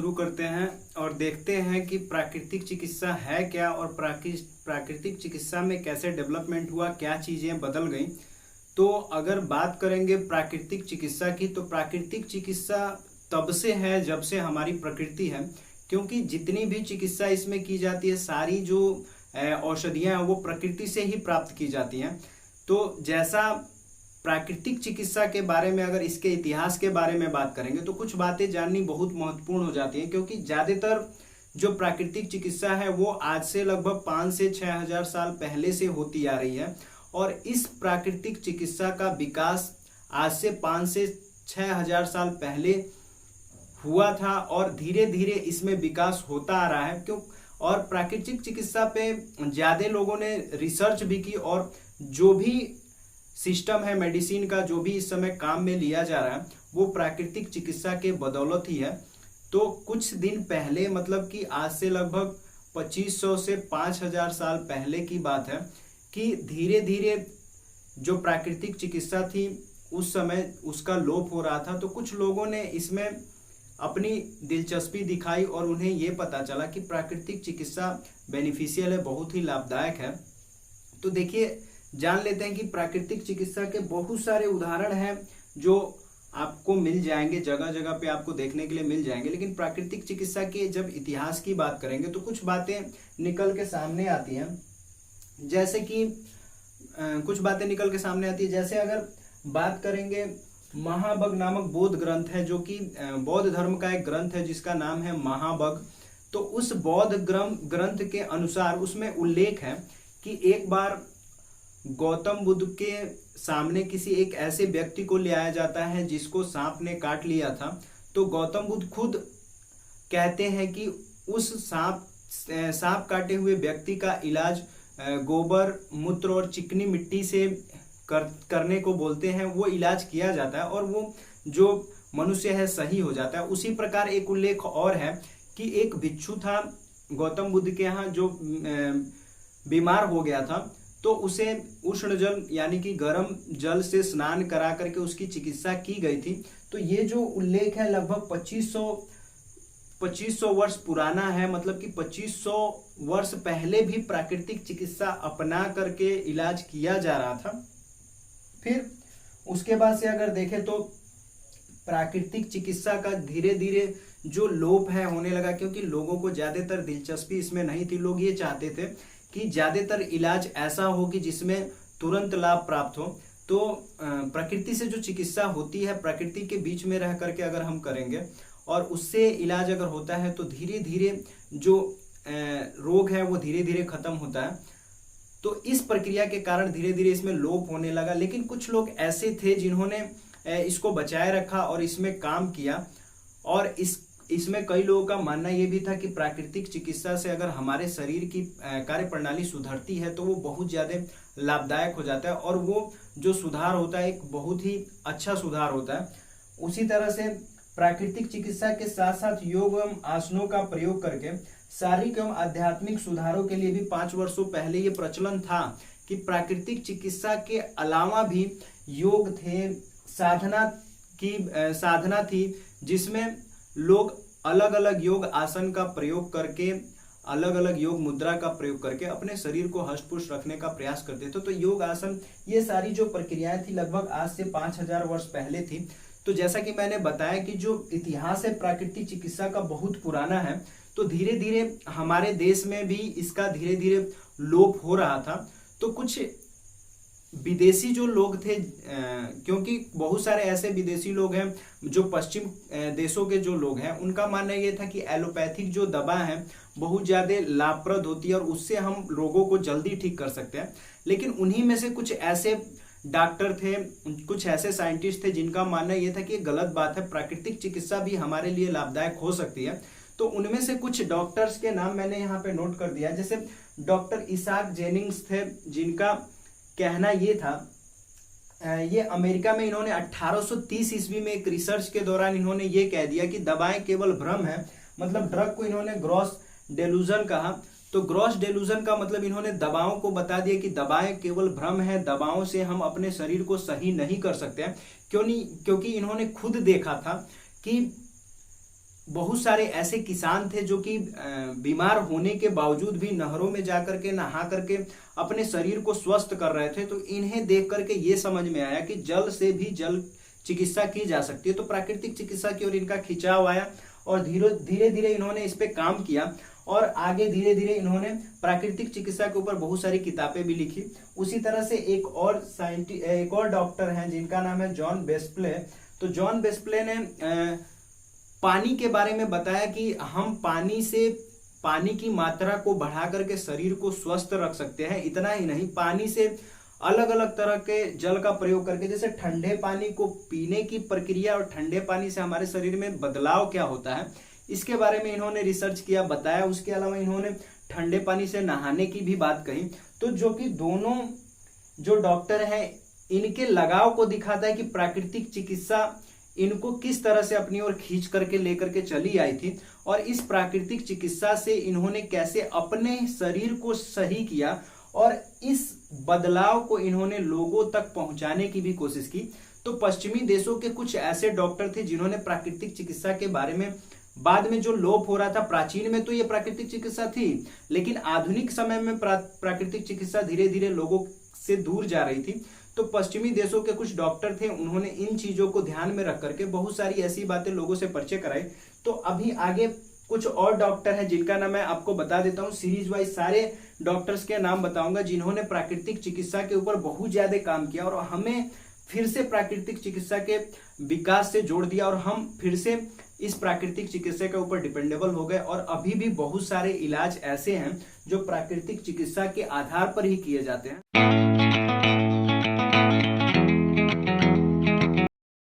शुरू करते हैं और देखते हैं कि प्राकृतिक चिकित्सा है क्या और प्राकृतिक चिकित्सा में कैसे डेवलपमेंट हुआ, क्या चीज़ें बदल गई। तो अगर बात करेंगे प्राकृतिक चिकित्सा की, तो प्राकृतिक चिकित्सा तब से है जब से हमारी प्रकृति है, क्योंकि जितनी भी चिकित्सा इसमें की जाती है, सारी जो औषधियाँ हैं वो प्रकृति से ही प्राप्त की जाती हैं। तो जैसा प्राकृतिक चिकित्सा के बारे में, अगर इसके इतिहास के बारे में बात करेंगे तो कुछ बातें जाननी बहुत महत्वपूर्ण हो जाती हैं, क्योंकि ज़्यादातर जो प्राकृतिक चिकित्सा है वो आज से लगभग 5 से 6,000 साल पहले से होती आ रही है। और इस प्राकृतिक चिकित्सा का विकास आज से 5 से 6,000 साल पहले हुआ था और धीरे धीरे इसमें विकास होता आ रहा है। क्यों? और प्राकृतिक चिकित्सा पे ज़्यादा लोगों ने रिसर्च भी की और जो भी सिस्टम है मेडिसिन का, जो भी इस समय काम में लिया जा रहा है, वो प्राकृतिक चिकित्सा के बदौलत ही है। तो कुछ दिन पहले, मतलब कि आज से लगभग 2500 से 5000 साल पहले की बात है कि धीरे धीरे जो प्राकृतिक चिकित्सा थी उस समय उसका लोप हो रहा था। तो कुछ लोगों ने इसमें अपनी दिलचस्पी दिखाई और उन्हें ये पता चला कि प्राकृतिक चिकित्सा बेनिफिशियल है, बहुत ही लाभदायक है। तो देखिए, जान लेते हैं कि प्राकृतिक चिकित्सा के बहुत सारे उदाहरण हैं जो आपको मिल जाएंगे, जगह जगह पे आपको देखने के लिए मिल जाएंगे। लेकिन प्राकृतिक चिकित्सा के जब इतिहास की बात करेंगे तो कुछ बातें निकल के सामने आती हैं। जैसे कि कुछ बातें निकल के सामने आती है, जैसे अगर बात करेंगे, महाबग नामक बौद्ध ग्रंथ है, जो कि बौद्ध धर्म का एक ग्रंथ है जिसका नाम है महाबग। तो उस बौद्ध ग्रंथ के अनुसार उसमें उल्लेख है कि एक बार गौतम बुद्ध के सामने किसी एक ऐसे व्यक्ति को ले आया जाता है जिसको सांप ने काट लिया था। तो गौतम बुद्ध खुद कहते हैं कि उस सांप काटे हुए व्यक्ति का इलाज गोबर, मूत्र और चिकनी मिट्टी से करने को बोलते हैं। वो इलाज किया जाता है और वो जो मनुष्य है सही हो जाता है। उसी प्रकार एक उल्लेख और है कि एक भिक्षु था गौतम बुद्ध के यहाँ जो बीमार हो गया था, तो उसे उष्ण जल यानी कि गर्म जल से स्नान करा करके उसकी चिकित्सा की गई थी। तो ये जो उल्लेख है लगभग 2500 वर्ष पुराना है, मतलब कि 2500 वर्ष पहले भी प्राकृतिक चिकित्सा अपना करके इलाज किया जा रहा था। फिर उसके बाद से अगर देखें तो प्राकृतिक चिकित्सा का धीरे धीरे जो लोप है होने लगा, क्योंकि लोगों को ज्यादातर दिलचस्पी इसमें नहीं थी। लोग ये चाहते थे कि ज्यादातर इलाज ऐसा हो कि जिसमें तुरंत लाभ प्राप्त हो। तो प्रकृति से जो चिकित्सा होती है, प्रकृति के बीच में रह करके अगर हम करेंगे और उससे इलाज अगर होता है तो धीरे धीरे जो रोग है वो धीरे धीरे खत्म होता है। तो इस प्रक्रिया के कारण धीरे धीरे इसमें लोप होने लगा। लेकिन कुछ लोग ऐसे थे जिन्होंने इसको बचाए रखा और इसमें काम किया। और इसमें कई लोगों का मानना यह भी था कि प्राकृतिक चिकित्सा से अगर हमारे शरीर की कार्य प्रणाली सुधरती है तो वो बहुत ज्यादा लाभदायक हो जाता है और वो जो सुधार होता है एक बहुत ही अच्छा सुधार होता है। उसी तरह से प्राकृतिक चिकित्सा के साथ साथ योग एवं आसनों का प्रयोग करके शारीरिक एवं आध्यात्मिक सुधारों के लिए भी 5 वर्षों पहले ये प्रचलन था कि प्राकृतिक चिकित्सा के अलावा भी योग थे, साधना थी, जिसमें लोग अलग अलग योग आसन का प्रयोग करके, अलग अलग योग मुद्रा का प्रयोग करके अपने शरीर को हष्ट-पुष्ट रखने का प्रयास करते थे। तो योग आसन, ये सारी जो प्रक्रियाएं थी लगभग आज से 5000 वर्ष पहले थी। तो जैसा कि मैंने बताया कि जो इतिहास है प्राकृतिक चिकित्सा का बहुत पुराना है। तो धीरे धीरे हमारे देश में भी इसका धीरे धीरे लोप हो रहा था। तो कुछ विदेशी जो लोग थे, क्योंकि बहुत सारे ऐसे विदेशी लोग हैं जो पश्चिम देशों के जो लोग हैं, उनका मानना ये था कि एलोपैथिक जो दवा है बहुत ज़्यादा लाभप्रद होती है और उससे हम रोगों को जल्दी ठीक कर सकते हैं। लेकिन उन्हीं में से कुछ ऐसे डॉक्टर थे, कुछ ऐसे साइंटिस्ट थे जिनका मानना ये था कि गलत बात है, प्राकृतिक चिकित्सा भी हमारे लिए लाभदायक हो सकती है। तो उनमें से कुछ डॉक्टर्स के नाम मैंने यहाँ पे नोट कर दिया। जैसे डॉक्टर इसाक जेनिंग्स थे, जिनका कहना ये था, ये अमेरिका में इन्होंने 1830 ईस्वी में एक रिसर्च के दौरान इन्होंने ये कह दिया कि दवाएं केवल भ्रम है। मतलब ड्रग को इन्होंने ग्रॉस डेलूजन कहा। तो ग्रॉस डेलूजन का मतलब इन्होंने दवाओं को बता दिया कि दवाएं केवल भ्रम है, दवाओं से हम अपने शरीर को सही नहीं कर सकते हैं। क्यों नहीं? क्योंकि इन्होंने खुद देखा था कि बहुत सारे ऐसे किसान थे जो कि बीमार होने के बावजूद भी नहरों में जाकर के नहा करके अपने शरीर को स्वस्थ कर रहे थे। तो इन्हें देख करके ये समझ में आया कि जल से भी जल चिकित्सा की जा सकती है। तो प्राकृतिक चिकित्सा की ओर इनका खिंचाव आया और धीरे धीरे इन्होंने इस पे काम किया और आगे धीरे धीरे इन्होंने प्राकृतिक चिकित्सा के ऊपर बहुत सारी किताबें भी लिखी। उसी तरह से एक और डॉक्टर हैं जिनका नाम है जॉन वेस्ले। तो जॉन वेस्ले ने पानी के बारे में बताया कि हम पानी की मात्रा को बढ़ा करके शरीर को स्वस्थ रख सकते हैं। इतना ही नहीं, पानी से अलग अलग तरह के जल का प्रयोग करके, जैसे ठंडे पानी को पीने की प्रक्रिया और ठंडे पानी से हमारे शरीर में बदलाव क्या होता है, इसके बारे में इन्होंने रिसर्च किया, बताया। उसके अलावा इन्होंने ठंडे पानी से नहाने की भी बात कही। तो जो कि दोनों जो डॉक्टर हैं इनके लगाव को दिखाता है कि प्राकृतिक चिकित्सा इनको किस तरह से अपनी ओर खींच करके लेकर के चली आई थी और इस प्राकृतिक चिकित्सा से इन्होंने कैसे अपने शरीर को सही किया और इस बदलाव को इन्होंने लोगों तक पहुंचाने की भी कोशिश की। तो पश्चिमी देशों के कुछ ऐसे डॉक्टर थे जिन्होंने प्राकृतिक चिकित्सा के बारे में बाद में जो लोप हो रहा था, प्राचीन में तो ये प्राकृतिक चिकित्सा थी, लेकिन आधुनिक समय में प्राकृतिक चिकित्सा धीरे धीरे लोगों से दूर जा रही थी। तो पश्चिमी देशों के कुछ डॉक्टर थे, उन्होंने इन चीजों को ध्यान में रख करके बहुत सारी ऐसी बातें लोगों से परिचय कराई। तो अभी आगे कुछ और डॉक्टर हैं जिनका नाम मैं आपको बता देता हूं। सीरीज वाइज सारे डॉक्टर्स के नाम बताऊंगा जिन्होंने प्राकृतिक चिकित्सा के ऊपर बहुत ज्यादा काम किया और हमें फिर से प्राकृतिक चिकित्सा के विकास से जोड़ दिया और हम फिर से इस प्राकृतिक चिकित्सा के ऊपर डिपेंडेबल हो गए। और अभी भी बहुत सारे इलाज ऐसे हैं जो प्राकृतिक चिकित्सा के आधार पर ही किए जाते हैं।